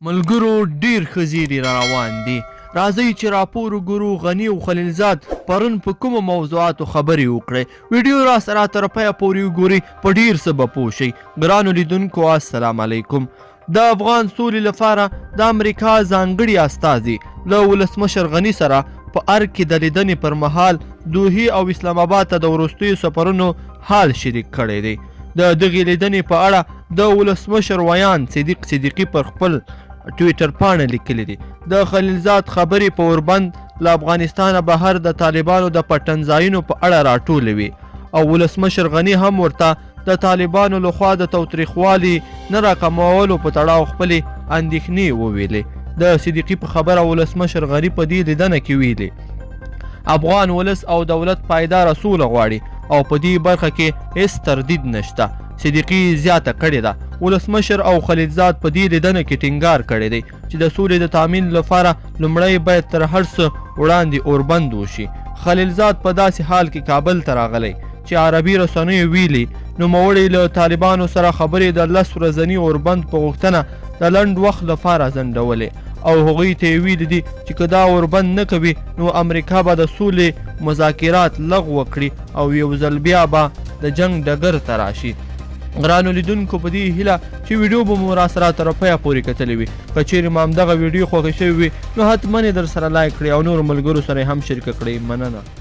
ملګرو ډیر ښه زیری را روان دي. راځئ چې راپور وګورو غني او خلیزاد پرون په کومو موضوعاتو خبرې وکړئ. ویډیو را سره تر پایه پورې وګورئ، په ډیر څه به پوه شئ. ګرانو لیدونکو السلام علیکم. د افغان سولې لپاره د امریکا ځانګړي استازي له ولسمشر غني سره په ارګ کې د لیدنې پر مهال دوحې او اسلام آباد ته د وروستیو سفرونو حال شریک کړی دی. د دغې لیدنې په اړه د ولسمشر ویان صدیق صدیقي پر خپل ټویټر پاڼه لیکلي دي. د خلیزاد خبرې په اوربند له افغانستانه بهر د طالبانو د پټنځایونو په اړه راټولوي او ولسمشر غني هم ورته د طالبانو لخوا د تاوتریخوالي نه راکمولو په تړاو خپلې اندېښنې وویلې. د صدیقي په خبره ولسمشر غني په دې لیدنه کې ویلي افغان ولس او دولت پایداره سوله غواړي او په دې برخه کې هیڅ تردید نشته. صدیقي زیاته کړې ده ولسمشر او خلیزاد په دې لیدنه کې ټینګار کړی دی چې د سولې د تامین لپاره لومړی باید تر هر څه وړاندې اوربند وشي. خلیزاد په داسې حال کې کابل ته راغلی چې عربي رسنیو ویلي نوموړی له طالبانو سره خبرې د 10 ورځني اوربند په غوښتنه د لنډ وخت لپاره ځنډولې او هغوی ته یې ویلي دي چې که دا اوربند نه کوي نو امریکا به د سولې مذاکرات لغوه کړي او یو ځل بیا به د جنګ ډګر ته راشي. ګرانو لیدونکو په دې هیله چې ویډیو به مو را سره تر پایه پورې کتلی وي. که چیرې مو همدغه ویډیو خوښه شوې وي نو حتما یې در سره لایک کړئ او نورو ملګرو سره یې هم شریکه کړئ. مننه.